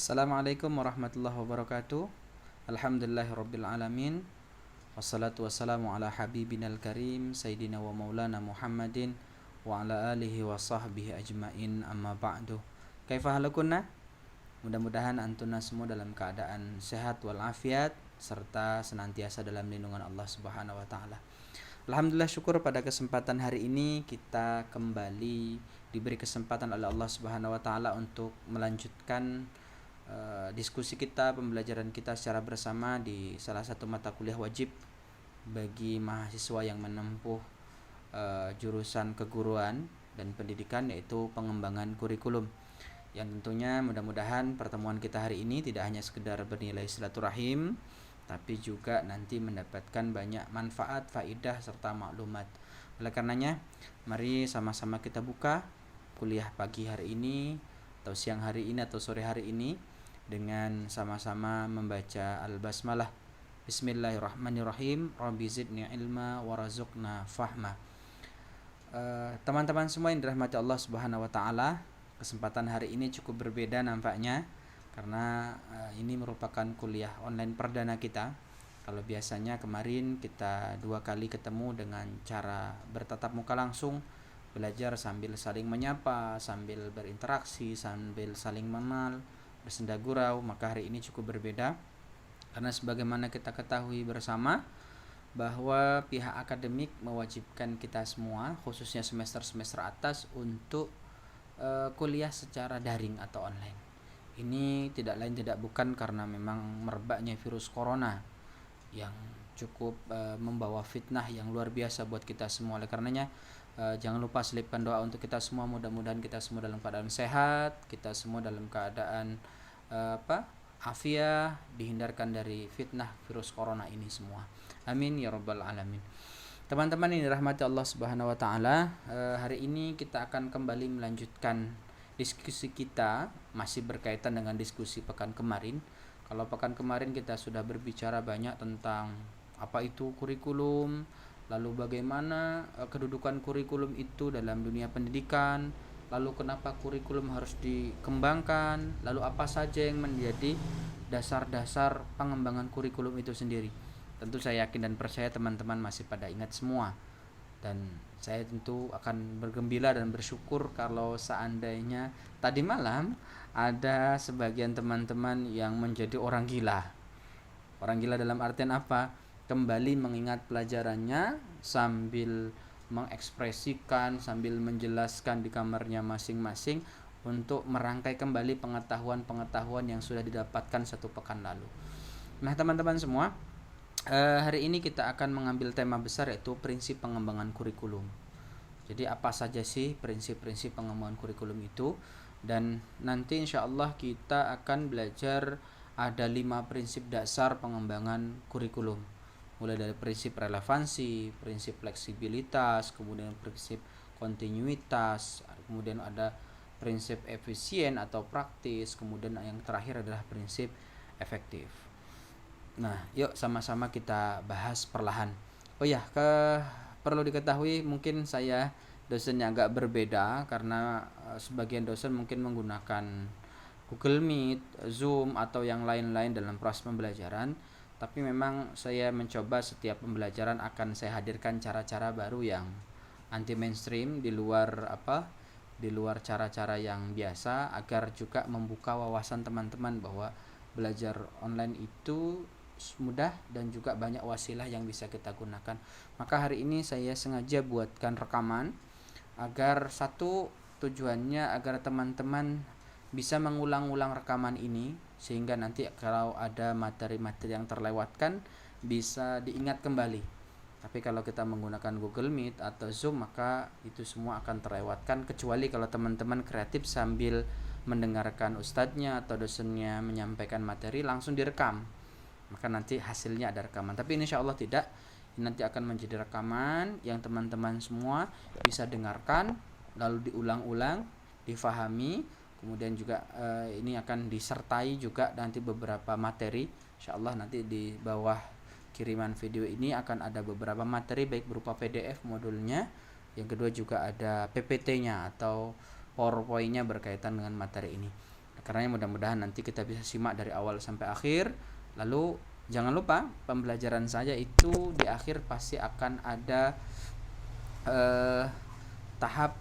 Assalamualaikum warahmatullahi wabarakatuh. Alhamdulillahirabbil alamin. Wassalatu wassalamu ala habibinal karim sayyidina wa maulana Muhammadin wa ala alihi wa sahbihi ajmain, amma ba'du. Kaifa halukunna? Mudah-mudahan antuna semua dalam keadaan sehat walafiat serta senantiasa dalam lindungan Allah Subhanahu wa taala. Alhamdulillah, syukur pada kesempatan hari ini kita kembali diberi kesempatan oleh Allah Subhanahu wa taala untuk melanjutkan diskusi kita, pembelajaran kita secara bersama di salah satu mata kuliah wajib bagi mahasiswa yang menempuh jurusan keguruan dan pendidikan, yaitu pengembangan kurikulum. Yang tentunya mudah-mudahan pertemuan kita hari ini tidak hanya sekedar bernilai silaturahim, tapi juga nanti mendapatkan banyak manfaat, faidah serta maklumat. Oleh karenanya, mari sama-sama kita buka kuliah pagi hari ini atau siang hari ini atau sore hari ini dengan sama-sama membaca Al-Basmalah. Bismillahirrahmanirrahim. Rabbi zidni ilma warazuqna fahma. Teman-teman semua yang dirahmati Allah Subhanahu wa taala, kesempatan hari ini cukup berbeda nampaknya karena ini merupakan kuliah online perdana kita. Kalau biasanya kemarin kita 2 kali ketemu dengan cara bertatap muka langsung, belajar sambil saling menyapa, sambil berinteraksi, sambil saling mengenal, bersenda gurau. Maka hari ini cukup berbeda karena sebagaimana kita ketahui bersama bahwa pihak akademik mewajibkan kita semua, khususnya semester-semester atas, untuk kuliah secara daring atau online. Ini tidak lain tidak bukan karena memang merebaknya virus corona yang cukup membawa fitnah yang luar biasa buat kita semua. Oleh karenanya jangan lupa selipkan doa untuk kita semua, mudah-mudahan kita semua dalam keadaan sehat, kita semua dalam keadaan afiah, dihindarkan dari fitnah virus corona ini semua. Amin ya rabbal alamin. Teman-teman yang dirahmati Allah Subhanahu wa taala, hari ini kita akan kembali melanjutkan diskusi kita, masih berkaitan dengan diskusi pekan kemarin. Kalau pekan kemarin kita sudah berbicara banyak tentang apa itu kurikulum, lalu bagaimana kedudukan kurikulum itu dalam dunia pendidikan, lalu kenapa kurikulum harus dikembangkan, lalu apa saja yang menjadi dasar-dasar pengembangan kurikulum itu sendiri. Tentu saya yakin dan percaya teman-teman masih pada ingat semua, dan saya tentu akan bergembira dan bersyukur kalau seandainya tadi malam ada sebagian teman-teman yang menjadi orang gila. Orang gila dalam artian apa? Kembali mengingat pelajarannya sambil mengekspresikan, sambil menjelaskan di kamarnya masing-masing untuk merangkai kembali pengetahuan-pengetahuan yang sudah didapatkan satu pekan lalu. Nah teman-teman semua, hari ini kita akan mengambil tema besar, yaitu prinsip pengembangan kurikulum. Jadi apa saja sih prinsip-prinsip pengembangan kurikulum itu? Dan nanti insya Allah kita akan belajar ada 5 prinsip dasar pengembangan kurikulum, mulai dari prinsip relevansi, prinsip fleksibilitas, kemudian prinsip kontinuitas, kemudian ada prinsip efisien atau praktis, kemudian yang terakhir adalah prinsip efektif. Nah, yuk sama-sama kita bahas perlahan. Oh ya, perlu diketahui mungkin saya dosennya agak berbeda karena sebagian dosen mungkin menggunakan Google Meet, Zoom atau yang lain-lain dalam proses pembelajaran. Tapi memang saya mencoba setiap pembelajaran akan saya hadirkan cara-cara baru yang anti mainstream, di luar cara-cara yang biasa, agar juga membuka wawasan teman-teman bahwa belajar online itu mudah dan juga banyak wasilah yang bisa kita gunakan. Maka hari ini saya sengaja buatkan rekaman agar satu tujuannya agar teman-teman bisa mengulang-ulang rekaman ini, sehingga nanti kalau ada materi-materi yang terlewatkan bisa diingat kembali. Tapi kalau kita menggunakan Google Meet atau Zoom, maka itu semua akan terlewatkan, kecuali kalau teman-teman kreatif sambil mendengarkan ustadznya atau dosennya menyampaikan materi langsung direkam, maka nanti hasilnya ada rekaman. Tapi insya Allah tidak, ini nanti akan menjadi rekaman yang teman-teman semua bisa dengarkan, lalu diulang-ulang, difahami. Kemudian juga ini akan disertai juga nanti beberapa materi. Insyaallah nanti di bawah kiriman video ini akan ada beberapa materi, baik berupa PDF modulnya, yang kedua juga ada PPT-nya atau PowerPoint-nya berkaitan dengan materi ini. Karena mudah-mudahan nanti kita bisa simak dari awal sampai akhir. Lalu jangan lupa pembelajaran saya itu di akhir pasti akan ada tahap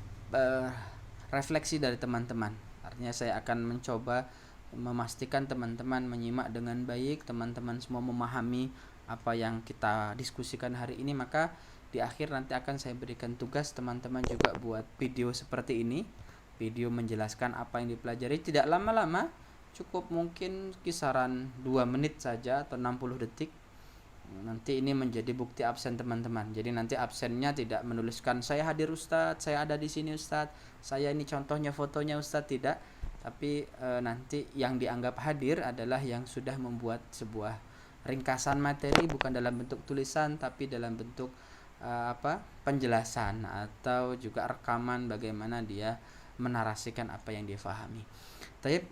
refleksi dari teman-teman. Artinya saya akan mencoba memastikan teman-teman menyimak dengan baik, teman-teman semua memahami apa yang kita diskusikan hari ini. Maka di akhir nanti akan saya berikan tugas teman-teman juga buat video seperti ini, video menjelaskan apa yang dipelajari, tidak lama-lama, cukup mungkin kisaran 2 menit saja atau 60 detik. Nanti ini menjadi bukti absen teman-teman. Jadi nanti absennya tidak menuliskan saya hadir Ustadz, saya ada di sini Ustadz, saya ini contohnya fotonya Ustadz, tidak. Tapi nanti yang dianggap hadir adalah yang sudah membuat sebuah ringkasan materi, bukan dalam bentuk tulisan tapi dalam bentuk penjelasan atau juga rekaman bagaimana dia menarasikan apa yang dia pahami. Baik,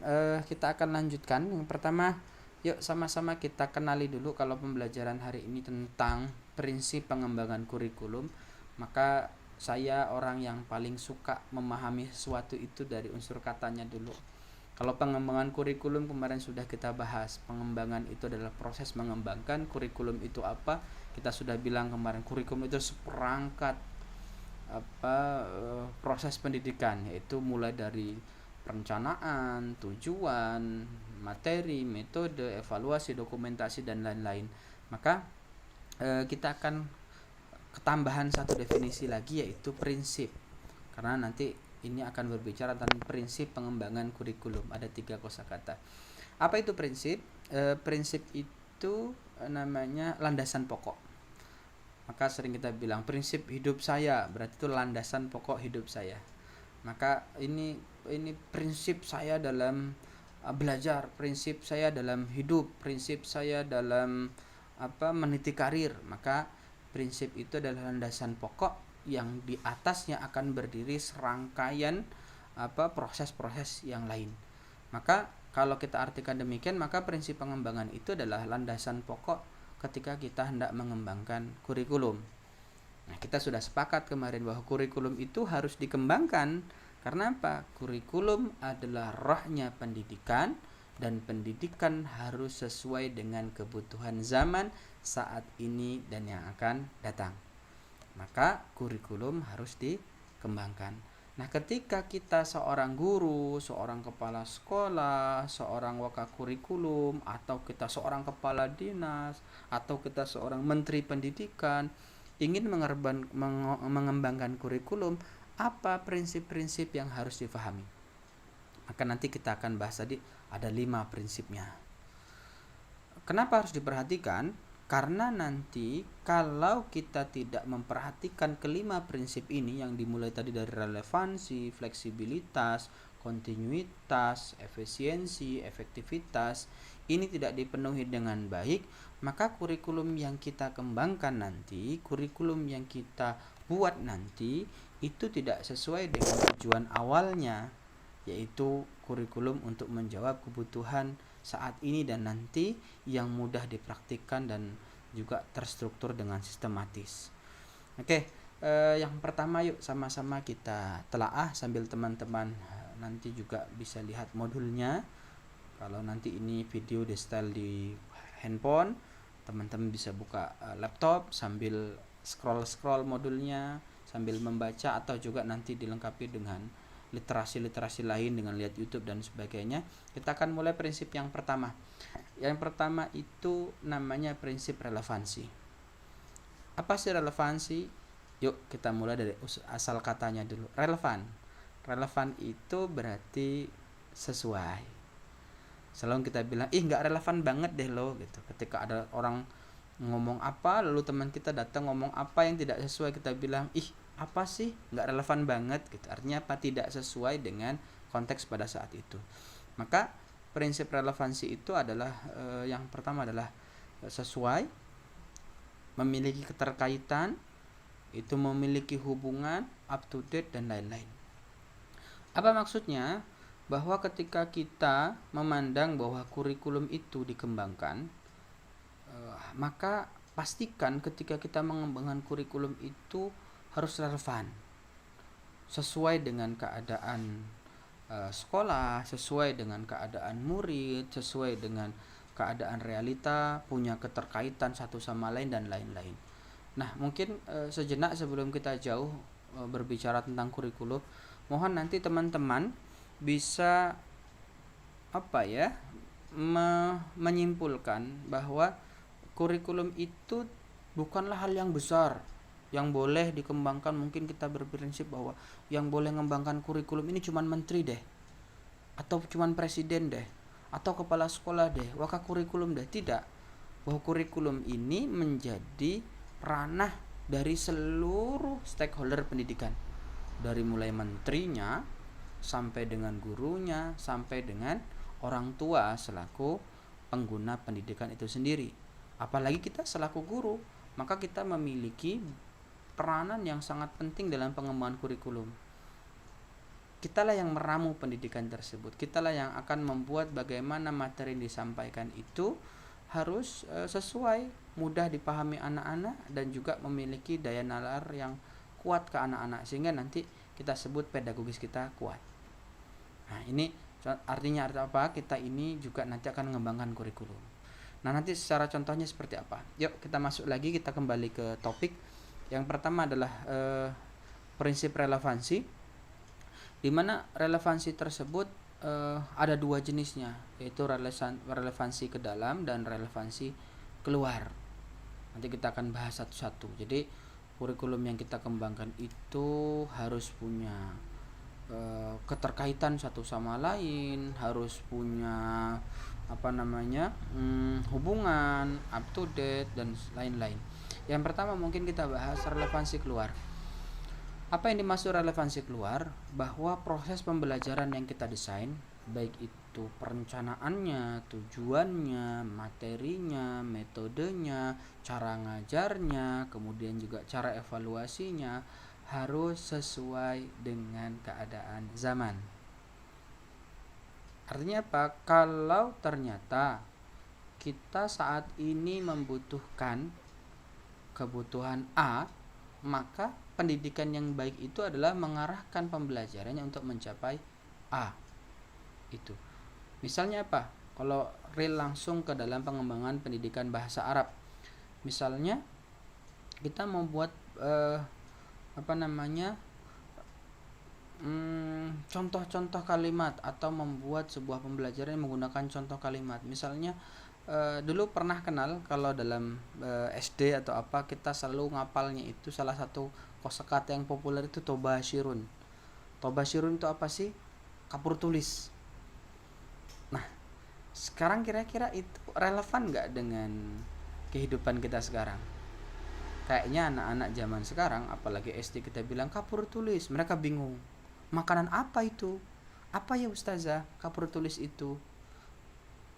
kita akan lanjutkan. Yang pertama, yuk sama-sama kita kenali dulu kalau pembelajaran hari ini tentang prinsip pengembangan kurikulum. Maka saya orang yang paling suka memahami sesuatu itu dari unsur katanya dulu. Kalau pengembangan kurikulum kemarin sudah kita bahas. Pengembangan itu adalah proses mengembangkan. Kurikulum itu apa? Kita sudah bilang kemarin, kurikulum itu seperangkat proses pendidikan, yaitu mulai dari perencanaan, tujuan, materi, metode, evaluasi, dokumentasi, dan lain-lain. Maka kita akan ketambahan satu definisi lagi, yaitu prinsip. Karena nanti ini akan berbicara tentang prinsip pengembangan kurikulum. Ada 3 kosakata. Apa itu prinsip? Prinsip itu namanya landasan pokok. Maka sering kita bilang prinsip hidup saya, berarti itu landasan pokok hidup saya. Maka ini prinsip saya dalam belajar, prinsip saya dalam hidup, prinsip saya dalam meniti karir. Maka prinsip itu adalah landasan pokok yang di atasnya akan berdiri serangkaian proses-proses yang lain. Maka kalau kita artikan demikian, maka prinsip pengembangan itu adalah landasan pokok ketika kita hendak mengembangkan kurikulum. Nah, kita sudah sepakat kemarin bahwa kurikulum itu harus dikembangkan. Karena apa? Kurikulum adalah rohnya pendidikan, dan pendidikan harus sesuai dengan kebutuhan zaman saat ini dan yang akan datang. Maka kurikulum harus dikembangkan. Nah, ketika kita seorang guru, seorang kepala sekolah, seorang wakakurikulum, atau kita seorang kepala dinas, atau kita seorang menteri pendidikan, ingin mengembangkan kurikulum, apa prinsip-prinsip yang harus difahami? Maka nanti kita akan bahas tadi ada 5 prinsipnya. Kenapa harus diperhatikan? Karena nanti kalau kita tidak memperhatikan kelima prinsip ini yang dimulai tadi dari relevansi, fleksibilitas, kontinuitas, efisiensi, efektivitas, ini tidak dipenuhi dengan baik, maka kurikulum yang kita kembangkan nanti, kurikulum yang kita buat nanti itu tidak sesuai dengan tujuan awalnya, yaitu kurikulum untuk menjawab kebutuhan saat ini dan nanti yang mudah dipraktikkan dan juga terstruktur dengan sistematis. Oke, yang pertama yuk sama-sama kita telaah sambil teman-teman nanti juga bisa lihat modulnya. Kalau nanti ini video di style di handphone, teman-teman bisa buka laptop sambil scroll modulnya sambil membaca, atau juga nanti dilengkapi dengan literasi lain dengan lihat YouTube dan sebagainya. Kita akan mulai prinsip yang pertama. Yang pertama itu namanya prinsip relevansi. Apa sih relevansi? Yuk kita mulai dari asal katanya dulu. Relevan itu berarti sesuai. Selalu kita bilang, nggak relevan banget deh lo gitu. Ketika ada orang ngomong apa, lalu teman kita datang ngomong apa yang tidak sesuai, kita bilang, apa sih, nggak relevan banget gitu. Artinya apa? Tidak sesuai dengan konteks pada saat itu. Maka prinsip relevansi itu adalah yang pertama adalah sesuai, memiliki keterkaitan, itu memiliki hubungan, up to date, dan lain-lain. Apa maksudnya? Bahwa ketika kita memandang bahwa kurikulum itu dikembangkan, maka pastikan ketika kita mengembangkan kurikulum itu harus relevan, sesuai dengan keadaan sekolah, sesuai dengan keadaan murid, sesuai dengan keadaan realita, punya keterkaitan satu sama lain dan lain-lain. Nah, mungkin sejenak sebelum kita jauh berbicara tentang kurikulum, mohon nanti teman-teman bisa menyimpulkan bahwa kurikulum itu bukanlah hal yang besar yang boleh dikembangkan. Mungkin kita berprinsip bahwa yang boleh mengembangkan kurikulum ini cuman menteri deh, atau cuman presiden deh, atau kepala sekolah deh, wakah kurikulum deh. Tidak, bahwa kurikulum ini menjadi ranah dari seluruh stakeholder pendidikan, dari mulai menterinya sampai dengan gurunya sampai dengan orang tua selaku pengguna pendidikan itu sendiri. Apalagi kita selaku guru, maka kita memiliki peranan yang sangat penting dalam pengembangan kurikulum. Kitalah yang meramu pendidikan tersebut, kitalah yang akan membuat bagaimana materi yang disampaikan itu harus sesuai, mudah dipahami anak-anak, dan juga memiliki daya nalar yang kuat ke anak-anak, sehingga nanti kita sebut pedagogis kita kuat. Nah, ini artinya apa? Kita ini juga nanti akan mengembangkan kurikulum. Nah, nanti secara contohnya seperti apa? Yuk kita masuk lagi, kita kembali ke topik. Yang pertama adalah prinsip relevansi, di mana relevansi tersebut ada dua jenisnya, yaitu relevansi ke dalam dan relevansi keluar. Nanti kita akan bahas satu-satu. Jadi kurikulum yang kita kembangkan itu harus punya keterkaitan satu sama lain, harus punya hubungan, up to date dan lain-lain. Yang pertama mungkin kita bahas relevansi keluar. Apa yang dimaksud relevansi keluar? Bahwa proses pembelajaran yang kita desain, baik itu perencanaannya, tujuannya, materinya, metodenya, cara ngajarnya, kemudian juga cara evaluasinya, harus sesuai dengan keadaan zaman. Artinya apa? Kalau ternyata kita saat ini membutuhkan kebutuhan A, maka pendidikan yang baik itu adalah mengarahkan pembelajarannya untuk mencapai A. Itu. Misalnya apa? Kalau real langsung ke dalam pengembangan pendidikan bahasa Arab. Misalnya kita membuat contoh-contoh kalimat, atau membuat sebuah pembelajaran yang menggunakan contoh kalimat. Misalnya dulu pernah kenal, kalau dalam SD atau apa, kita selalu ngapalnya itu salah satu kosakata yang populer itu tobasyirun. Tobasyirun itu apa sih? Kapur tulis. Nah, sekarang kira-kira itu relevan nggak dengan kehidupan kita sekarang? Kayaknya anak-anak zaman sekarang, apalagi SD, kita bilang kapur tulis, mereka bingung. Makanan apa itu? Apa ya ustazah kapur tulis itu?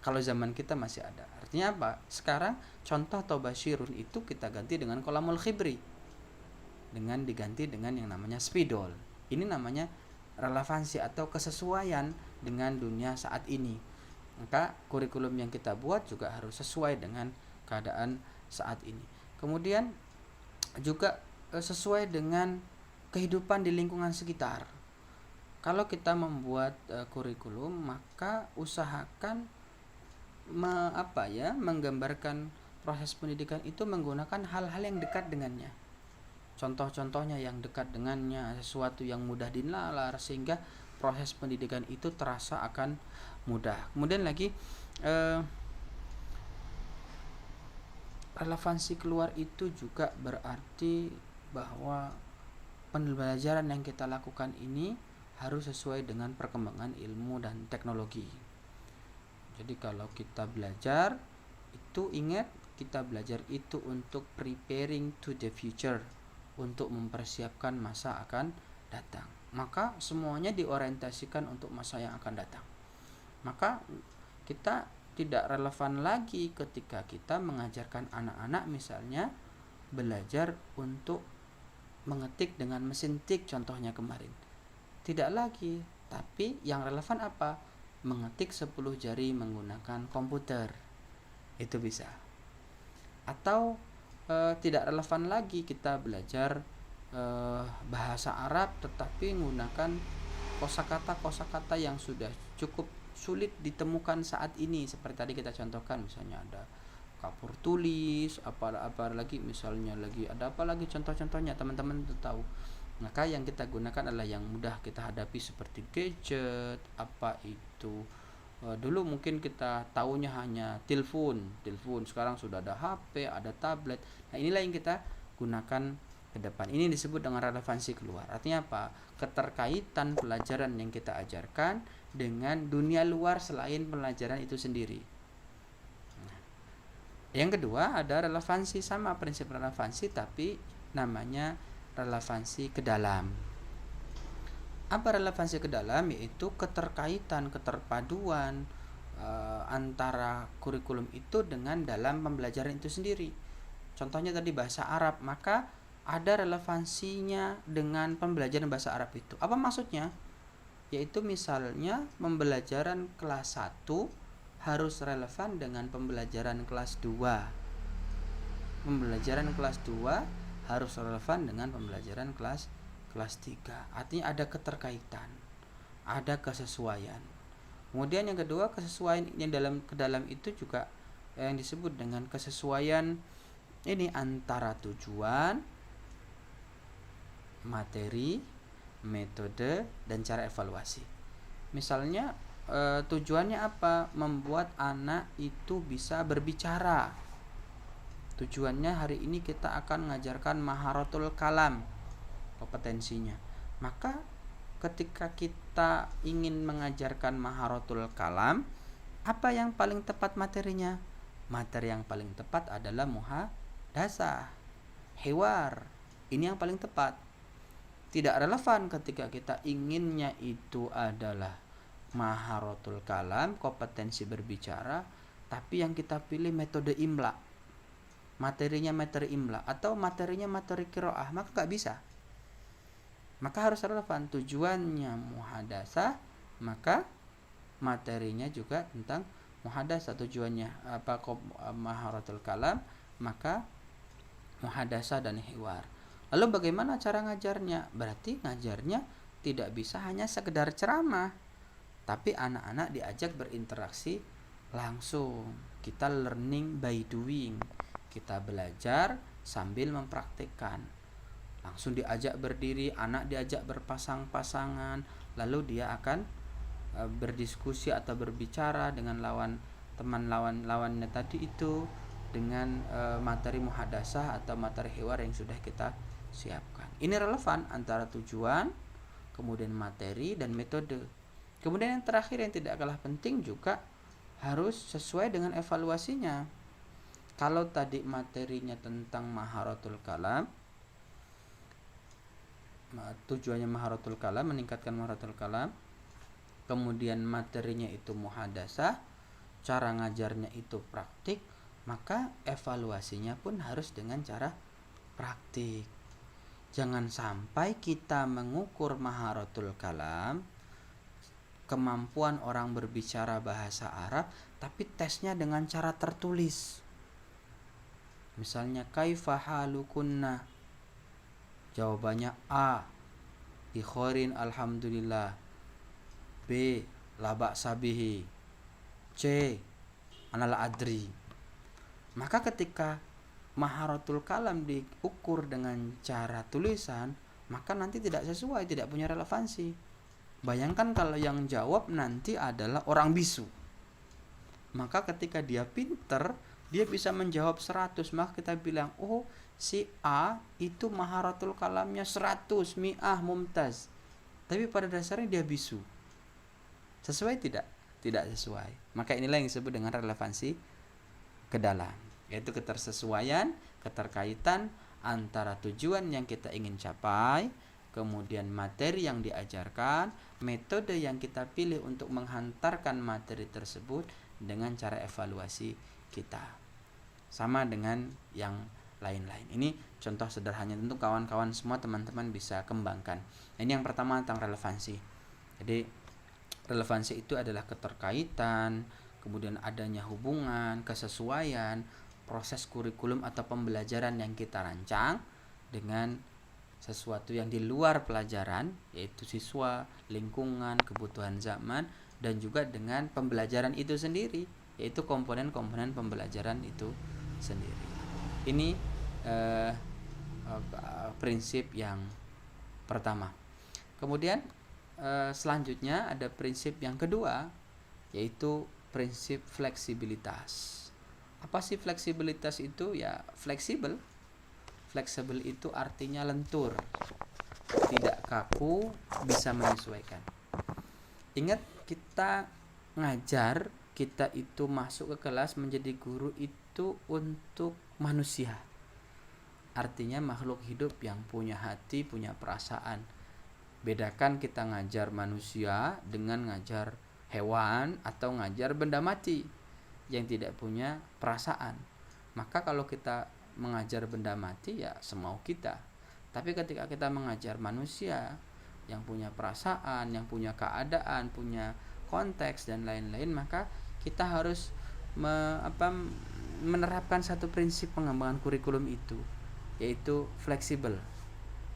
Kalau zaman kita masih ada. Artinya apa? Sekarang contoh tobasyirun itu kita ganti dengan kolamul khibri, dengan diganti dengan yang namanya spidol. Ini namanya relevansi atau kesesuaian dengan dunia saat ini. Maka kurikulum yang kita buat juga harus sesuai dengan keadaan saat ini. Kemudian juga sesuai dengan kehidupan di lingkungan sekitar. Kalau kita membuat kurikulum, maka usahakan menggambarkan proses pendidikan itu menggunakan hal-hal yang dekat dengannya. Contoh-contohnya yang dekat dengannya, sesuatu yang mudah dinalar, sehingga proses pendidikan itu terasa akan mudah. Kemudian lagi relevansi keluar itu juga berarti bahwa pembelajaran yang kita lakukan ini harus sesuai dengan perkembangan ilmu dan teknologi. Jadi kalau kita belajar itu, ingat, kita belajar itu untuk preparing to the future, untuk mempersiapkan masa akan datang. Maka semuanya diorientasikan untuk masa yang akan datang. Maka kita tidak relevan lagi ketika kita mengajarkan anak-anak misalnya belajar untuk mengetik dengan mesin tik, contohnya kemarin. Tidak lagi, tapi yang relevan apa? Mengetik 10 jari menggunakan komputer. Itu bisa. Atau tidak relevan lagi kita belajar bahasa Arab tetapi menggunakan kosakata yang sudah cukup sulit ditemukan saat ini, seperti tadi kita contohkan, misalnya ada kapur tulis, apa lagi, misalnya lagi ada apa lagi, contoh-contohnya teman-teman tahu. Maka yang kita gunakan adalah yang mudah kita hadapi seperti gadget, apa itu dulu mungkin kita tahunya hanya telepon, sekarang sudah ada HP, ada tablet. Nah, inilah yang kita gunakan ke depan. Ini disebut dengan relevansi keluar. Artinya apa? Keterkaitan pelajaran yang kita ajarkan dengan dunia luar selain pelajaran itu sendiri. Yang kedua ada relevansi, sama prinsip relevansi tapi namanya relevansi ke dalam. Apa relevansi ke dalam? Yaitu keterkaitan, keterpaduan antara kurikulum itu dengan dalam pembelajaran itu sendiri. Contohnya tadi bahasa Arab, maka ada relevansinya dengan pembelajaran bahasa Arab itu. Apa maksudnya? Yaitu misalnya pembelajaran kelas 1 harus relevan dengan pembelajaran kelas 2. Pembelajaran kelas 2 harus relevan dengan pembelajaran kelas 3. Artinya ada keterkaitan, ada kesesuaian. Kemudian yang kedua, kesesuaian yang ke dalam itu juga yang disebut dengan kesesuaian ini antara tujuan, materi, metode, dan cara evaluasi. Misalnya tujuannya apa? Membuat anak itu bisa berbicara. Tujuannya hari ini kita akan mengajarkan maharatul kalam, kompetensinya. Maka ketika kita ingin mengajarkan maharatul kalam, apa yang paling tepat materinya? Materi yang paling tepat adalah muhadasah, hiwar. Ini yang paling tepat. Tidak relevan ketika kita inginnya itu adalah maharatul kalam, kompetensi berbicara, tapi yang kita pilih metode imla, materinya materi imla, atau materinya materi qiraah, maka gak bisa. Maka harus relevan. Tujuannya muhadasah, maka materinya juga tentang muhadasah. Tujuannya apa? Maharatul kalam, maka muhadasah dan hiwar. Lalu bagaimana cara ngajarnya? Berarti ngajarnya tidak bisa hanya sekedar ceramah, tapi anak-anak diajak berinteraksi langsung. Kita learning by doing. Kita belajar sambil mempraktikkan. Langsung diajak berdiri, anak diajak berpasang-pasangan, lalu dia akan berdiskusi atau berbicara dengan lawannya tadi itu dengan materi muhadasah atau materi hiwar yang sudah kita siapkan. Ini relevan antara tujuan, kemudian materi dan metode. Kemudian yang terakhir yang tidak kalah penting juga harus sesuai dengan evaluasinya. Kalau tadi materinya tentang maharatul kalam, tujuannya maharatul kalam, meningkatkan maharatul kalam, kemudian materinya itu muhadasah, cara ngajarnya itu praktik, maka evaluasinya pun harus dengan cara praktik. Jangan sampai kita mengukur maharatul kalam, kemampuan orang berbicara bahasa Arab, tapi tesnya dengan cara tertulis. Misalnya kaifa halukunna, jawabannya A, bi khairin alhamdulillah, B, la ba'sa bihi, C, ana la adri. Maka ketika maharatul kalam diukur dengan cara tulisan, maka nanti tidak sesuai, tidak punya relevansi. Bayangkan kalau yang jawab nanti adalah orang bisu. Maka ketika dia pinter, dia bisa menjawab 100, maka kita bilang, oh si A itu maharatul kalamnya 100, mi'ah, mumtaz. Tapi pada dasarnya dia bisu. Sesuai tidak? Tidak sesuai. Maka inilah yang disebut dengan relevansi ke dalam, yaitu ketersesuaian, keterkaitan antara tujuan yang kita ingin capai, kemudian materi yang diajarkan, metode yang kita pilih untuk menghantarkan materi tersebut dengan cara evaluasi kita. Sama dengan yang lain-lain. Ini contoh sederhana, tentu kawan-kawan semua teman-teman bisa kembangkan. Ini yang pertama tentang relevansi. Jadi relevansi itu adalah keterkaitan, kemudian adanya hubungan, kesesuaian proses kurikulum atau pembelajaran yang kita rancang dengan sesuatu yang di luar pelajaran, yaitu siswa, lingkungan, kebutuhan zaman, dan juga dengan pembelajaran itu sendiri, yaitu komponen-komponen pembelajaran itu sendiri. Ini prinsip yang pertama. Kemudian selanjutnya ada prinsip yang kedua, yaitu prinsip fleksibilitas. Apa sih fleksibilitas itu? Ya, fleksibel. Fleksibel itu artinya lentur, tidak kaku, bisa menyesuaikan. Ingat, kita ngajar, kita itu masuk ke kelas menjadi guru itu untuk manusia. Artinya makhluk hidup yang punya hati, punya perasaan. Bedakan kita ngajar manusia dengan ngajar hewan atau ngajar benda mati yang tidak punya perasaan. Maka kalau kita mengajar benda mati, ya semau kita. Tapi ketika kita mengajar manusia yang punya perasaan, yang punya keadaan, punya konteks dan lain-lain, maka kita harus menerapkan satu prinsip pengembangan kurikulum itu, yaitu fleksibel,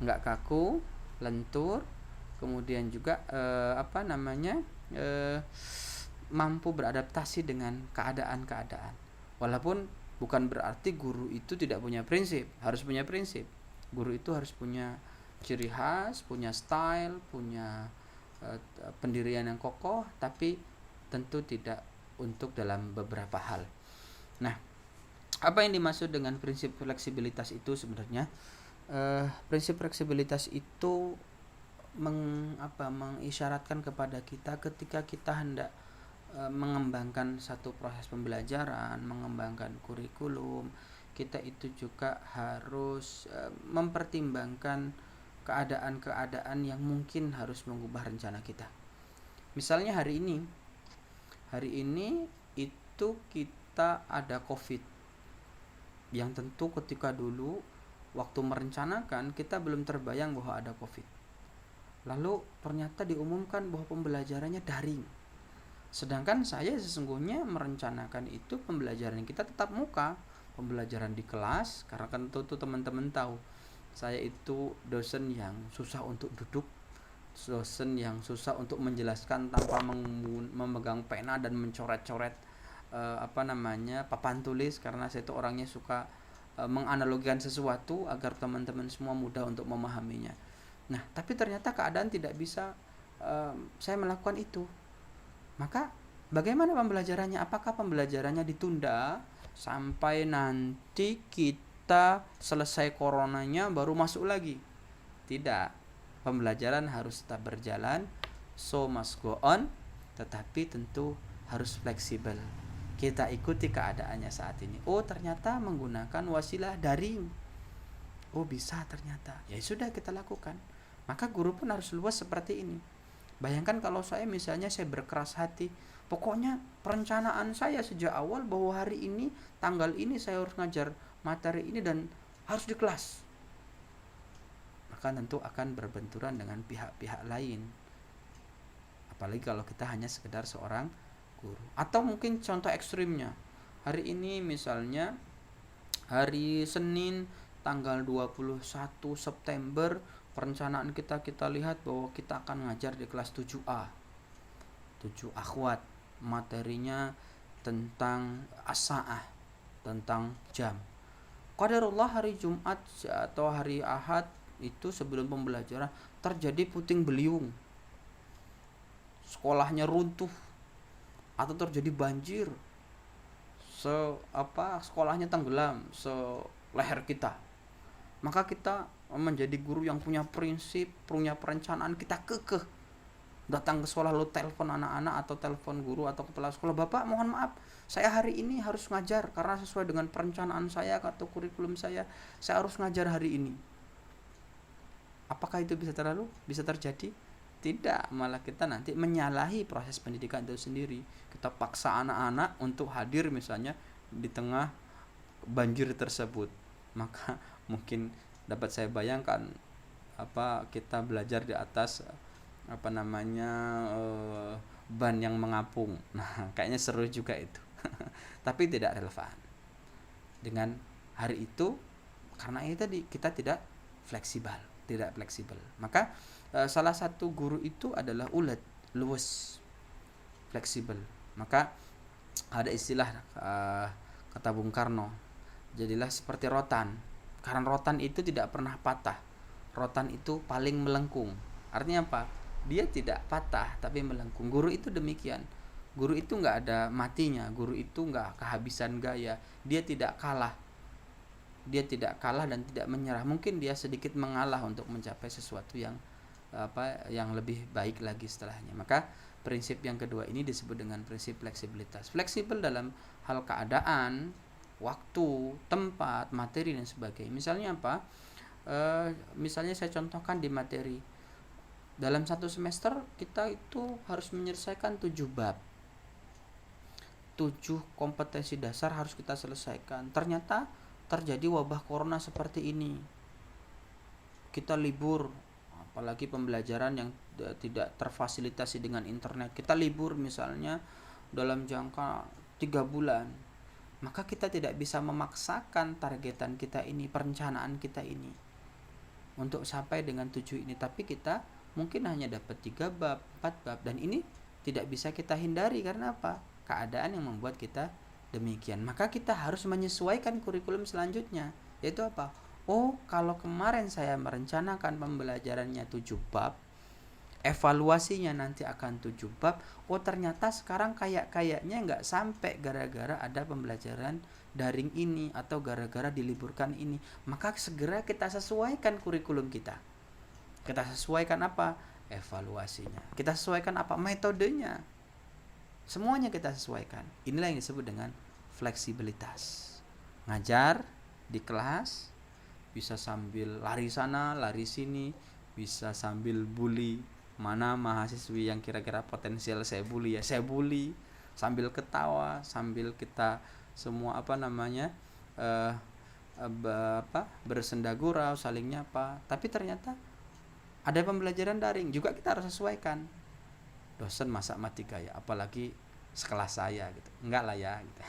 nggak kaku, lentur, kemudian juga mampu beradaptasi dengan keadaan-keadaan. Walaupun bukan berarti guru itu tidak punya prinsip, harus punya prinsip. Guru itu harus punya ciri khas, punya style, punya pendirian yang kokoh, tapi tentu tidak untuk dalam beberapa hal. Nah, apa yang dimaksud dengan prinsip fleksibilitas itu sebenarnya? Prinsip fleksibilitas itu mengisyaratkan kepada kita ketika kita hendak mengembangkan satu proses pembelajaran, mengembangkan kurikulum, kita itu juga harus mempertimbangkan keadaan-keadaan yang mungkin harus mengubah rencana kita. Misalnya hari ini itu kita ada COVID, yang tentu ketika dulu waktu merencanakan kita belum terbayang bahwa ada COVID. Lalu ternyata diumumkan bahwa pembelajarannya daring. Sedangkan saya sesungguhnya merencanakan itu pembelajaran kita tetap muka, pembelajaran di kelas, karena kan tentu teman-teman tahu saya itu dosen yang susah untuk duduk, dosen yang susah untuk menjelaskan tanpa memegang pena dan mencoret-coret papan tulis, karena saya itu orangnya suka menganalogikan sesuatu agar teman-teman semua mudah untuk memahaminya. Nah, tapi ternyata keadaan tidak bisa saya melakukan itu. Maka bagaimana pembelajarannya? Apakah pembelajarannya ditunda sampai nanti kita selesai coronanya baru masuk lagi? Tidak. Pembelajaran harus tetap berjalan, so must go on, tetapi tentu harus fleksibel. Kita ikuti keadaannya saat ini. Oh, ternyata menggunakan wasilah daring. Oh, bisa ternyata. Ya sudah, kita lakukan. Maka guru pun harus luas seperti ini. Bayangkan kalau saya berkeras hati, pokoknya perencanaan saya sejak awal bahwa hari ini, tanggal ini saya harus ngajar materi ini dan harus di kelas. Maka tentu akan berbenturan dengan pihak-pihak lain. Apalagi kalau kita hanya sekedar seorang guru. Atau mungkin contoh ekstrimnya, hari ini misalnya hari Senin tanggal 21 September, perencanaan kita lihat bahwa kita akan ngajar di kelas 7A 7 akhwat, materinya tentang as-sa'ah, tentang jam. Qadarullah hari Jumat atau hari Ahad itu sebelum pembelajaran terjadi puting beliung, sekolahnya runtuh atau terjadi banjir, sekolahnya tenggelam seleher kita. Maka kita menjadi guru yang punya prinsip, punya perencanaan, kita kekeh datang ke sekolah, lo telepon anak-anak atau telepon guru atau kepala sekolah, Bapak mohon maaf, saya hari ini harus ngajar karena sesuai dengan perencanaan saya atau kurikulum saya harus ngajar hari ini. Apakah itu bisa terjadi? Tidak, malah kita nanti menyalahi proses pendidikan itu sendiri. Kita paksa anak-anak untuk hadir misalnya di tengah banjir tersebut. Maka mungkin dapat saya bayangkan kita belajar di atas ban yang mengapung. Nah, kayaknya seru juga itu. Tapi tidak relevan dengan hari itu, karena ini tadi kita tidak fleksibel. tidak fleksibel. Maka salah satu guru itu adalah ulet, luwes, fleksibel. Maka ada istilah kata Bung Karno, jadilah seperti rotan. Karena rotan itu tidak pernah patah. Rotan itu paling melengkung. Artinya apa? Dia tidak patah tapi melengkung. Guru itu demikian. Guru itu nggak ada matinya. Guru itu nggak kehabisan gaya. Dia tidak kalah. Dia tidak kalah dan tidak menyerah. Mungkin dia sedikit mengalah untuk mencapai sesuatu yang lebih baik lagi setelahnya. Maka prinsip yang kedua ini disebut dengan prinsip fleksibilitas. Fleksibel dalam hal keadaan, waktu, tempat, materi dan sebagainya. Misalnya apa? Misalnya saya contohkan di materi. Dalam satu semester kita itu harus menyelesaikan 7 bab. 7 kompetensi dasar harus kita selesaikan. Ternyata terjadi wabah corona seperti ini. Kita libur, apalagi pembelajaran yang tidak terfasilitasi dengan internet. Kita libur misalnya dalam jangka 3 bulan. Maka kita tidak bisa memaksakan targetan kita ini, perencanaan kita ini untuk sampai dengan 7 ini. Tapi kita mungkin hanya dapat 3 bab, 4 bab. Dan ini tidak bisa kita hindari. Karena apa? Keadaan yang membuat kita demikian. Maka kita harus menyesuaikan kurikulum selanjutnya. Yaitu apa? Oh, kalau kemarin saya merencanakan pembelajarannya 7 bab, evaluasinya nanti akan 7 bab. Oh, ternyata sekarang kayaknya nggak sampai gara-gara ada pembelajaran daring ini atau gara-gara diliburkan ini. Maka segera kita sesuaikan kurikulum kita. Kita sesuaikan apa? Evaluasinya. Kita sesuaikan apa? Metodenya. Semuanya kita sesuaikan. Inilah yang disebut dengan fleksibilitas. Ngajar di kelas bisa sambil lari sana, lari sini, bisa sambil bully. Mana mahasiswi yang kira-kira potensial saya bully, ya saya bully, sambil ketawa, sambil kita semua bersenda gurau, saling nyapa. Tapi ternyata ada pembelajaran daring juga, kita harus sesuaikan. Dosen masa mati gaya, apalagi sekelas saya gitu, enggak lah ya gitu.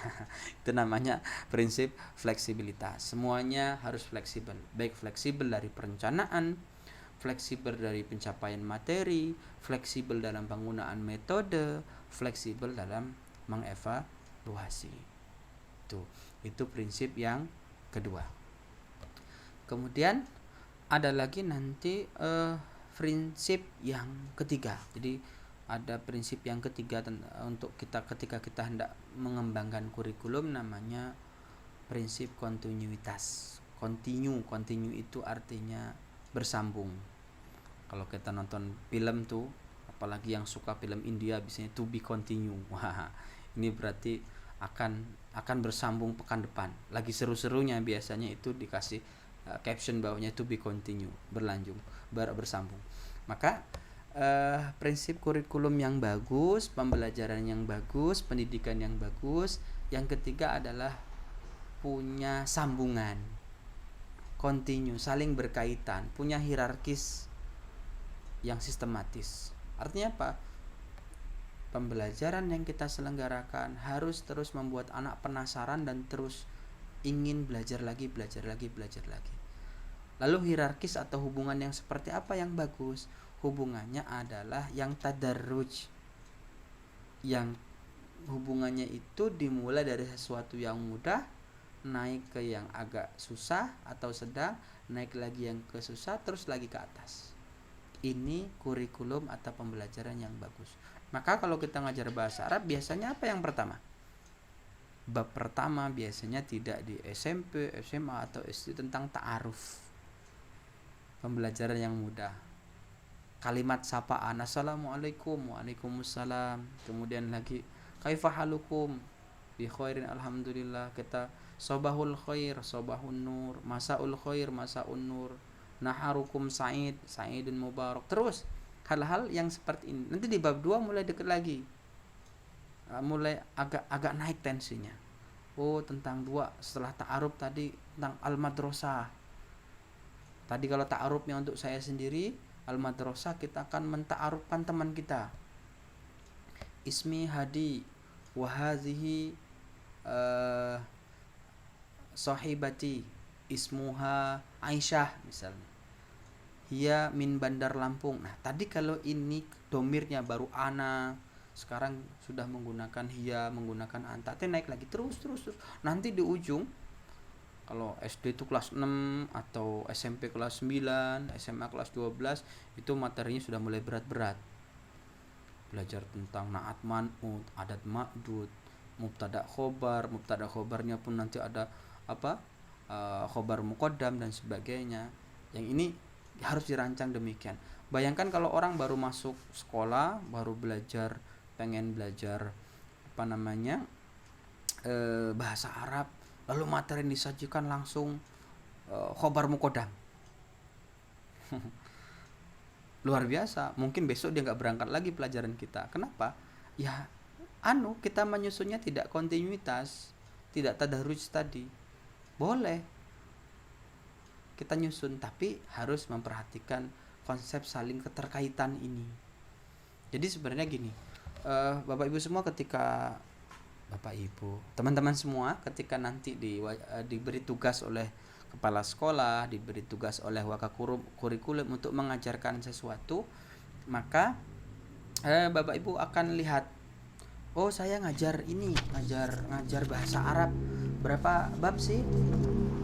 Itu namanya prinsip fleksibilitas. Semuanya harus fleksibel, baik fleksibel dari perencanaan, fleksibel dari pencapaian materi, fleksibel dalam penggunaan metode, fleksibel dalam mengevaluasi. Itu prinsip yang kedua. Kemudian ada lagi nanti prinsip yang ketiga. Jadi ada prinsip yang ketiga untuk kita ketika kita hendak mengembangkan kurikulum, namanya prinsip kontinuitas. Continue itu artinya bersambung. Kalau kita nonton film tuh, apalagi yang suka film India, biasanya to be continue. Wah, ini berarti akan bersambung pekan depan. Lagi seru-serunya biasanya itu dikasih caption bawahnya to be continue, bersambung. Maka prinsip kurikulum yang bagus, pembelajaran yang bagus, pendidikan yang bagus. Yang ketiga adalah punya sambungan, continue, saling berkaitan, punya hierarkis yang sistematis. Artinya apa? Pembelajaran yang kita selenggarakan harus terus membuat anak penasaran dan terus ingin belajar lagi. Lalu hierarkis atau hubungan yang seperti apa yang bagus? Hubungannya adalah yang tadarruj, yang hubungannya itu dimulai dari sesuatu yang mudah, naik ke yang agak susah atau sedang, naik lagi yang ke susah, terus lagi ke atas. Ini kurikulum atau pembelajaran yang bagus. Maka kalau kita ngajar bahasa Arab, biasanya apa yang pertama? Bab pertama biasanya tidak di SMP, SMA atau SD tentang ta'aruf, pembelajaran yang mudah. Kalimat sapaan, assalamualaikum, waalaikumsalam. Kemudian lagi kaifa halukum, bi khairin alhamdulillah. Kita sobahul khair, sobahun nur, masaul khair, masaun nur, naharukum sa'id, sa'idun mubarak. Terus hal-hal yang seperti ini. Nanti di bab 2 mulai dekat lagi, mulai agak naik tensinya. Oh, tentang 2 setelah ta'aruf tadi tentang al-madrasah. Tadi kalau ta'arufnya untuk saya sendiri, al-madrasah kita akan menta'arufkan teman kita. Ismi Hadi wa hadhihi sahibati ismuha Aisyah misalnya. hiya min Bandar Lampung. Nah, tadi kalau ini domirnya baru ana, sekarang sudah menggunakan hiya, menggunakan anta, naik lagi terus. Nanti di ujung kalau SD itu kelas 6 atau SMP kelas 9, SMA kelas 12, itu materinya sudah mulai berat-berat. Belajar tentang naat man'ut, adat ma'dud, mubtada khobarnya pun nanti ada apa? Khobar muqaddam dan sebagainya. Yang ini harus dirancang demikian. Bayangkan kalau orang baru masuk sekolah, baru pengen belajar bahasa Arab, lalu materi yang disajikan langsung khobar muqaddam. Luar biasa. Mungkin besok dia nggak berangkat lagi pelajaran kita. Kenapa? Ya kita menyusunnya tidak kontinuitas, tidak tadarruj tadi. Boleh kita nyusun, tapi harus memperhatikan konsep saling keterkaitan ini. Jadi sebenarnya gini, Bapak Ibu semua, teman-teman semua, ketika nanti diberi tugas oleh kepala sekolah, diberi tugas oleh wakakurikulum untuk mengajarkan sesuatu, maka Bapak Ibu akan lihat, oh saya ngajar bahasa Arab, berapa bab sih?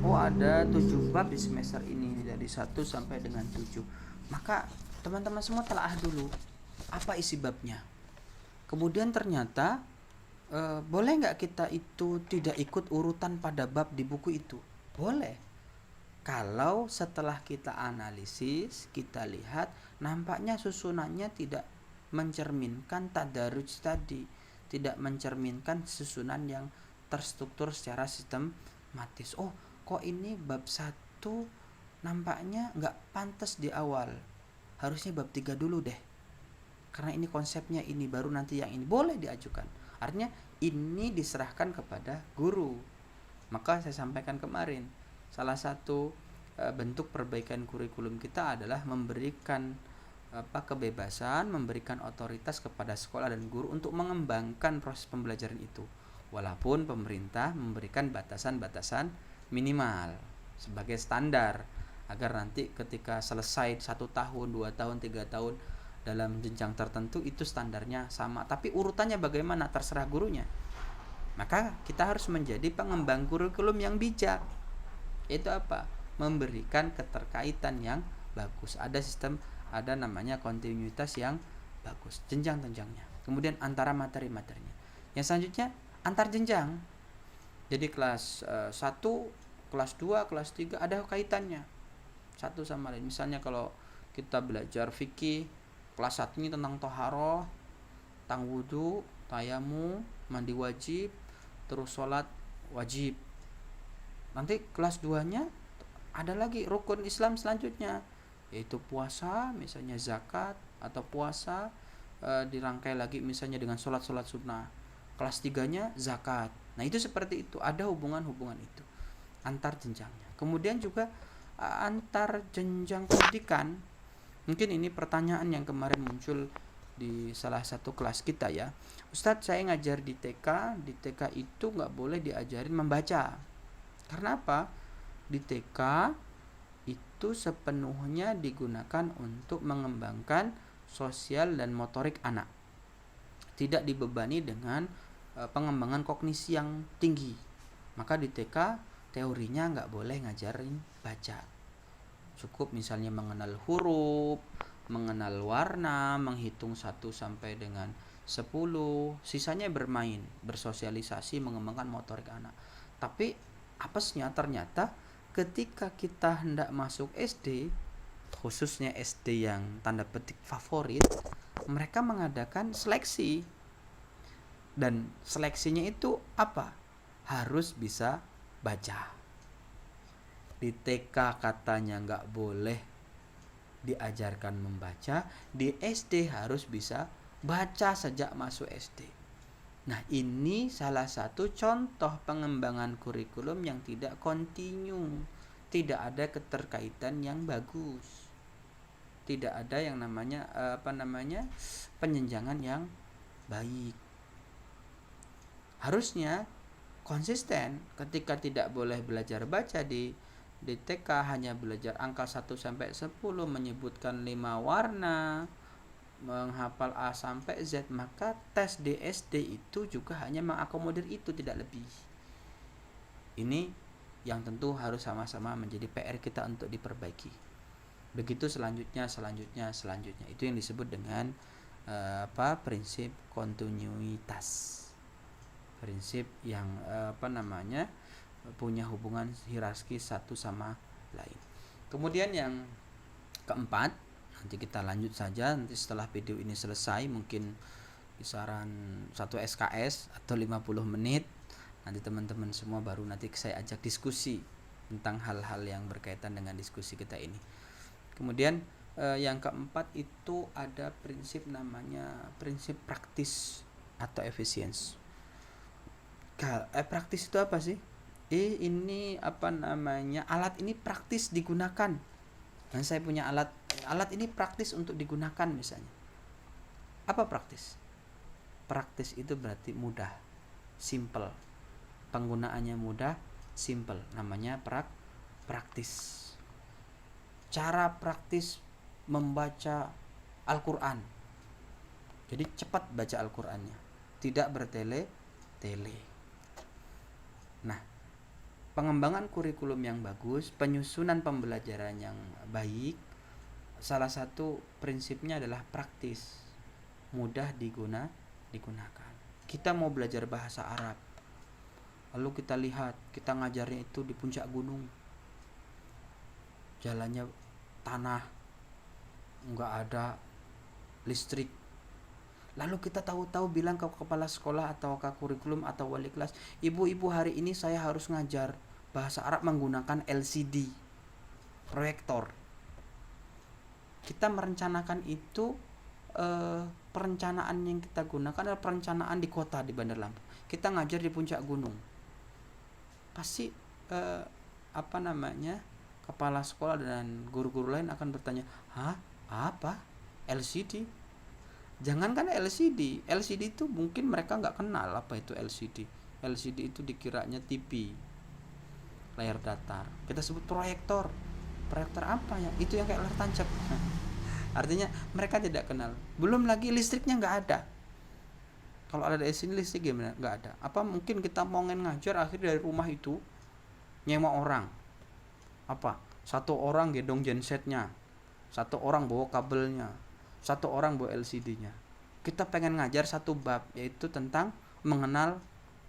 Oh ada 7 bab di semester ini, dari 1 sampai dengan 7. Maka teman-teman semua telaah dulu apa isi babnya. Kemudian ternyata boleh nggak kita itu tidak ikut urutan pada bab di buku itu? Boleh. Kalau setelah kita analisis, kita lihat nampaknya susunannya tidak mencerminkan tadarruj tadi, tidak mencerminkan susunan yang terstruktur secara sistematis. Oh, kok ini bab 1 nampaknya nggak pantas di awal, harusnya bab 3 dulu deh, karena ini konsepnya ini, baru nanti yang ini. Boleh diajukan. Artinya ini diserahkan kepada guru. Maka saya sampaikan kemarin, salah satu bentuk perbaikan kurikulum kita adalah memberikan kebebasan, memberikan otoritas kepada sekolah dan guru untuk mengembangkan proses pembelajaran itu, walaupun pemerintah memberikan batasan-batasan minimal sebagai standar, agar nanti ketika selesai 1 tahun, 2 tahun, 3 tahun dalam jenjang tertentu itu standarnya sama. Tapi urutannya bagaimana terserah gurunya. Maka kita harus menjadi pengembang kurikulum yang bijak. Itu apa? Memberikan keterkaitan yang bagus. Ada sistem, ada namanya kontinuitas yang bagus, jenjang-jenjangnya. Kemudian antara materi-materinya. Yang selanjutnya antar jenjang. Jadi kelas 1, kelas 2, kelas 3 ada kaitannya satu sama lain. Misalnya kalau kita belajar fikih, kelas 1 ini tentang toharoh, tentang wudu, tayamu, mandi wajib, terus sholat wajib. Nanti kelas 2 nya ada lagi rukun Islam selanjutnya, yaitu puasa, misalnya zakat atau puasa, dirangkai lagi misalnya dengan sholat sunnah. Kelas 3 nya zakat. Nah itu seperti itu, ada hubungan-hubungan itu antar jenjangnya. Kemudian juga antar jenjang pendidikan. Mungkin ini pertanyaan yang kemarin muncul di salah satu kelas kita ya. Ustadz, saya ngajar di TK itu nggak boleh diajarin membaca. Karena apa? Di TK itu sepenuhnya digunakan untuk mengembangkan sosial dan motorik anak. Tidak dibebani dengan pengembangan kognisi yang tinggi. Maka di TK teorinya nggak boleh ngajarin baca. Cukup misalnya mengenal huruf, mengenal warna, menghitung 1 sampai dengan 10, sisanya bermain, bersosialisasi, mengembangkan motorik anak. Tapi apesnya ternyata ketika kita hendak masuk SD, khususnya SD yang tanda petik favorit, mereka mengadakan seleksi. Dan seleksinya itu apa? Harus bisa baca. Di TK katanya nggak boleh diajarkan membaca, di SD harus bisa baca sejak masuk SD. Nah ini salah satu contoh pengembangan kurikulum yang tidak kontinu, tidak ada keterkaitan yang bagus, tidak ada yang namanya penjenjangan yang baik. Harusnya konsisten. Ketika tidak boleh belajar baca di di TK hanya belajar angka 1 sampai 10, menyebutkan 5 warna, menghafal A sampai Z, maka tes di SD itu juga hanya mengakomodir itu, tidak lebih. Ini yang tentu harus sama-sama menjadi PR kita untuk diperbaiki. Begitu selanjutnya. Itu yang disebut dengan prinsip kontinuitas. Prinsip yang punya hubungan hierarki satu sama lain. Kemudian yang keempat, nanti kita lanjut saja nanti setelah video ini selesai, mungkin kisaran 1 SKS atau 50 menit. Nanti teman-teman semua baru nanti saya ajak diskusi tentang hal-hal yang berkaitan dengan diskusi kita ini. Kemudian yang keempat itu ada prinsip namanya prinsip praktis atau efisiensi. Praktis itu apa sih? Ini alat ini praktis digunakan. Dan saya punya alat ini praktis untuk digunakan misalnya. Apa praktis? Praktis itu berarti mudah, simple. Penggunaannya mudah, simple. Namanya praktis. Cara praktis membaca Al-Quran. Jadi cepat baca Al-Qurannya, tidak bertele-tele. Nah, pengembangan kurikulum yang bagus, penyusunan pembelajaran yang baik, salah satu prinsipnya adalah praktis, mudah digunakan. Kita mau belajar bahasa Arab, lalu kita lihat, kita ngajarnya itu di puncak gunung, jalannya tanah, nggak ada listrik. Lalu kita tahu-tahu bilang ke kepala sekolah atau ke kurikulum atau wali kelas, ibu-ibu hari ini saya harus ngajar bahasa Arab menggunakan LCD, proyektor. Kita merencanakan itu, perencanaan yang kita gunakan adalah perencanaan di kota, di Bandar Lampung. Kita ngajar di puncak gunung, pasti kepala sekolah dan guru-guru lain akan bertanya, apa LCD? Jangankan LCD itu mungkin mereka nggak kenal apa itu LCD. LCD itu dikiranya TV, layar datar. Kita sebut proyektor apa ya? Itu yang kayak layar tancap. Artinya mereka tidak kenal. Belum lagi listriknya nggak ada. Kalau ada di sini listrik gimana? Nggak ada. Apa mungkin kita mau ngajar akhirnya dari rumah itu nyewa orang? Satu orang gendong gensetnya, satu orang bawa kabelnya, satu orang bawa LCD-nya. Kita pengen ngajar satu bab, yaitu tentang mengenal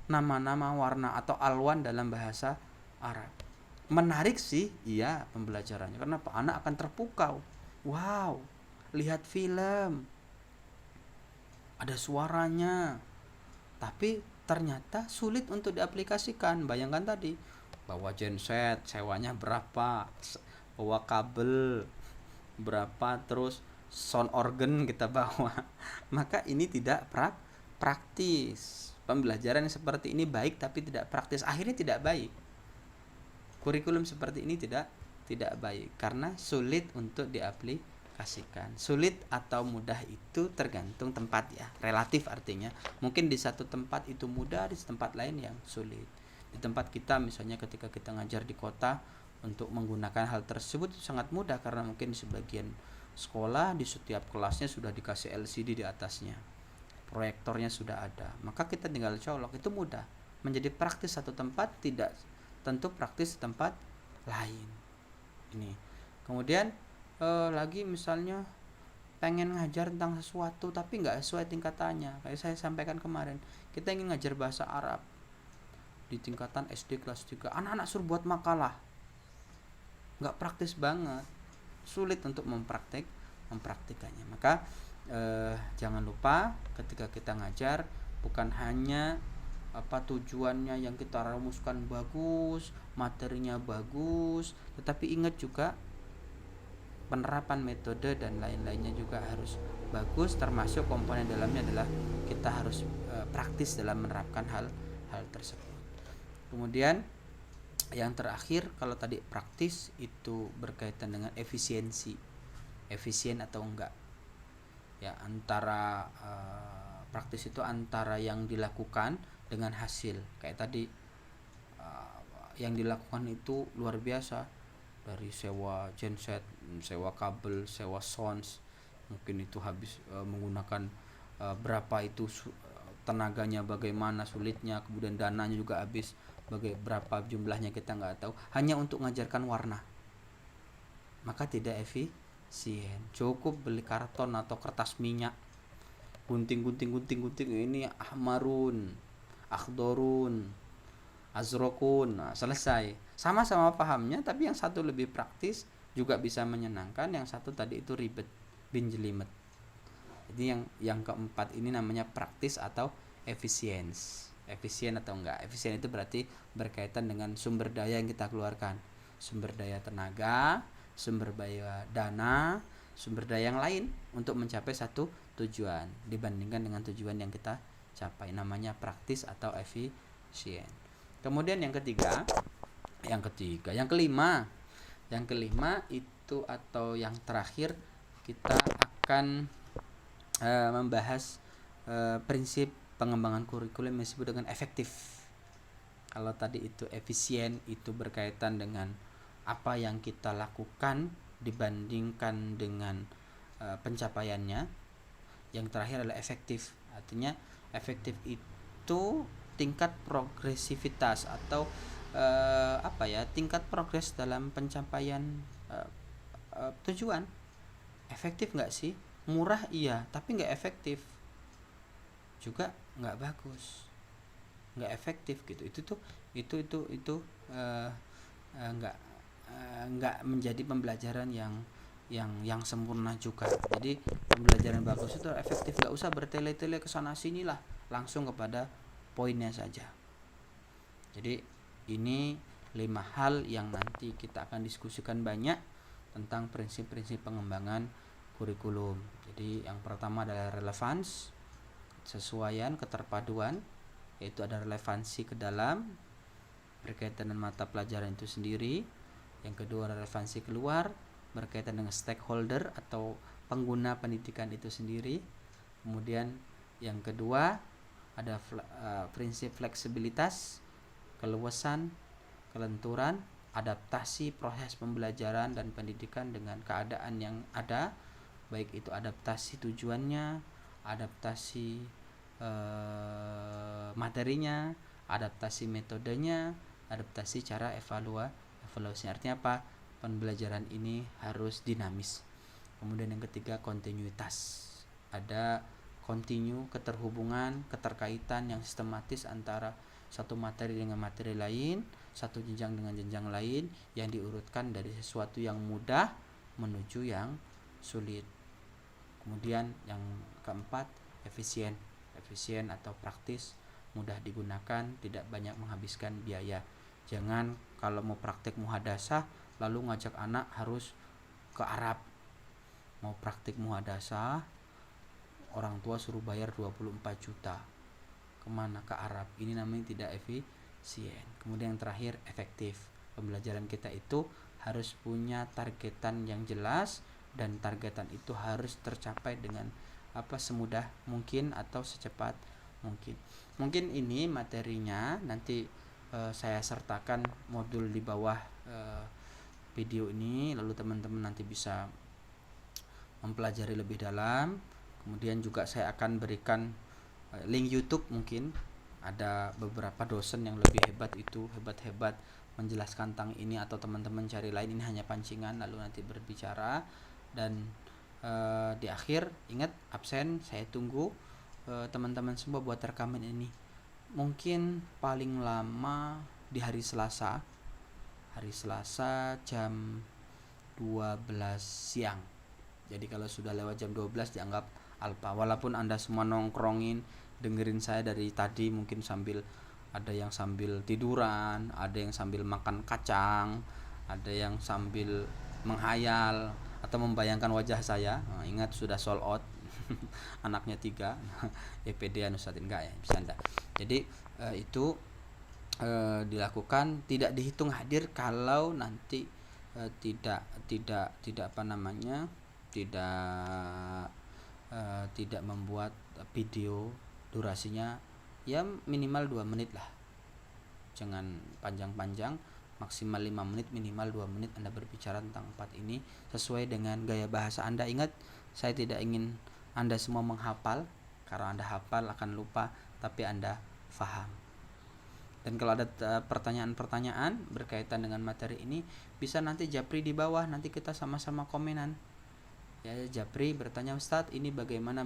nama-nama warna atau alwan dalam bahasa Arab. Menarik sih, iya pembelajarannya, karena anak akan terpukau. Wow, lihat film, ada suaranya, tapi ternyata sulit untuk diaplikasikan. Bayangkan tadi, bawa genset, sewanya berapa, bawa kabel berapa, terus sound organ kita bawa. Maka ini tidak praktis. Pembelajaran seperti ini baik tapi tidak praktis, akhirnya tidak baik. Kurikulum seperti ini tidak baik karena sulit untuk diaplikasikan. Sulit atau mudah itu tergantung tempat ya, relatif artinya. Mungkin di satu tempat itu mudah, di tempat lain yang sulit. Di tempat kita misalnya ketika kita ngajar di kota, untuk menggunakan hal tersebut sangat mudah karena mungkin di sebagian sekolah di setiap kelasnya sudah dikasih LCD di atasnya, proyektornya sudah ada, maka kita tinggal colok, itu mudah. Menjadi praktis satu tempat tidak tentu praktis tempat lain. Ini kemudian lagi misalnya pengen ngajar tentang sesuatu tapi nggak sesuai tingkatannya, kayak saya sampaikan kemarin, kita ingin ngajar bahasa Arab di tingkatan SD kelas 3, anak-anak suruh buat makalah, nggak praktis banget, sulit untuk mempraktikannya. Maka jangan lupa ketika kita ngajar bukan hanya tujuannya yang kita rumuskan bagus, materinya bagus, tetapi ingat juga penerapan metode dan lain-lainnya juga harus bagus, termasuk komponen dalamnya adalah kita harus praktis dalam menerapkan hal tersebut. Kemudian yang terakhir, kalau tadi praktis itu berkaitan dengan efisiensi, efisien atau enggak ya, antara praktis itu antara yang dilakukan dengan hasil. Kayak tadi yang dilakukan itu luar biasa, dari sewa genset, sewa kabel, sewa sounds, mungkin itu habis menggunakan berapa itu tenaganya, bagaimana sulitnya, kemudian dananya juga habis berapa jumlahnya kita nggak tahu, hanya untuk mengajarkan warna, maka tidak efisien. Cukup beli karton atau kertas minyak, gunting ini ahmarun, akhdorun, azrokun, nah, selesai. Sama-sama pahamnya, tapi yang satu lebih praktis juga bisa menyenangkan, yang satu tadi itu ribet, bin jelimet. Jadi yang keempat ini namanya praktis atau efisien atau enggak. Efisien itu berarti berkaitan dengan sumber daya yang kita keluarkan, sumber daya tenaga, sumber daya dana, sumber daya yang lain untuk mencapai satu tujuan dibandingkan dengan tujuan yang kita capai, namanya praktis atau efisien. Kemudian yang kelima itu atau yang terakhir, kita akan membahas prinsip pengembangan kurikulum yang disebut dengan efektif. Kalau tadi itu efisien, itu berkaitan dengan apa yang kita lakukan dibandingkan dengan pencapaiannya. Yang terakhir adalah efektif. Artinya efektif itu tingkat progresivitas atau tingkat progres dalam pencapaian tujuan. Efektif nggak sih? Murah iya, tapi nggak efektif juga, nggak bagus, nggak efektif gitu. Itu nggak menjadi pembelajaran yang sempurna juga. Jadi pembelajaran bagus itu efektif, nggak usah bertele-tele kesana sini lah, langsung kepada poinnya saja. Jadi ini 5 hal yang nanti kita akan diskusikan banyak tentang prinsip-prinsip pengembangan kurikulum. Jadi yang pertama adalah relevans, kesesuaian, keterpaduan, yaitu ada relevansi ke dalam berkaitan dengan mata pelajaran itu sendiri. Yang kedua relevansi keluar berkaitan dengan stakeholder atau pengguna pendidikan itu sendiri. Kemudian yang kedua ada prinsip fleksibilitas, keluasan, kelenturan, adaptasi proses pembelajaran dan pendidikan dengan keadaan yang ada, baik itu adaptasi tujuannya, adaptasi materinya, adaptasi metodenya, adaptasi cara evaluasi. Artinya apa? Pembelajaran ini harus dinamis. Kemudian yang ketiga kontinuitas, ada kontinu, keterhubungan, keterkaitan yang sistematis antara satu materi dengan materi lain, satu jenjang dengan jenjang lain, yang diurutkan dari sesuatu yang mudah menuju yang sulit. Kemudian yang keempat efisien atau praktis, mudah digunakan, tidak banyak menghabiskan biaya. Jangan kalau mau praktik muhadasah lalu ngajak anak harus ke Arab. Mau praktik muhadasah orang tua suruh bayar 24 juta. Kemana? Ke Arab. Ini namanya tidak efisien. Kemudian yang terakhir efektif. Pembelajaran kita itu harus punya targetan yang jelas, dan targetan itu harus tercapai dengan semudah mungkin atau secepat mungkin. Mungkin ini materinya nanti saya sertakan modul di bawah video ini, lalu teman-teman nanti bisa mempelajari lebih dalam. Kemudian juga saya akan berikan link YouTube, mungkin ada beberapa dosen yang lebih hebat menjelaskan tentang ini, atau teman-teman cari lain, ini hanya pancingan lalu nanti berbicara. Dan di akhir ingat absen, saya tunggu teman-teman semua buat rekaman ini. Mungkin paling lama di hari Selasa jam 12 siang. Jadi kalau sudah lewat jam 12 dianggap alpa. Walaupun Anda semua nongkrongin dengerin saya dari tadi, mungkin ada yang sambil tiduran, ada yang sambil makan kacang, ada yang sambil menghayal atau membayangkan wajah saya. Nah, ingat sudah sold out. Anaknya 3. EPD Ustadz enggak ya, bisa enggak. Jadi itu dilakukan, tidak dihitung hadir kalau nanti tidak membuat video durasinya ya minimal 2 menit lah, jangan panjang-panjang. maksimal 5 menit, minimal 2 menit Anda berbicara tentang 4 ini sesuai dengan gaya bahasa Anda. Ingat, saya tidak ingin Anda semua menghafal, karena Anda hafal akan lupa, tapi Anda faham. Dan kalau ada pertanyaan-pertanyaan berkaitan dengan materi ini, bisa nanti japri di bawah, nanti kita sama-sama komenan. Ya, japri bertanya, Ustadz ini bagaimana,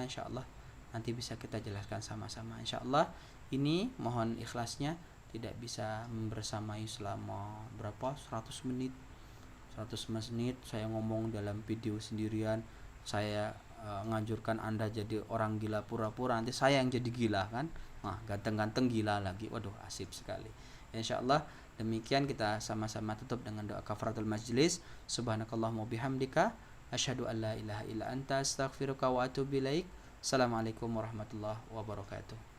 insya Allah nanti bisa kita jelaskan sama-sama. Insya Allah ini mohon ikhlasnya tidak bisa bersamai selama berapa 100 menit saya ngomong dalam video sendirian. Saya nganjurkan Anda jadi orang gila pura-pura, nanti saya yang jadi gila kan. Nah, ganteng-ganteng gila lagi, waduh asik sekali. Insya Allah demikian, kita sama-sama tutup dengan doa kafaratul majlis. Subhanakallahumma bihamdika asyhadu an la ilaha illa anta astaghfiruka wa atubu ilaik. Assalamualaikum warahmatullahi wabarakatuh.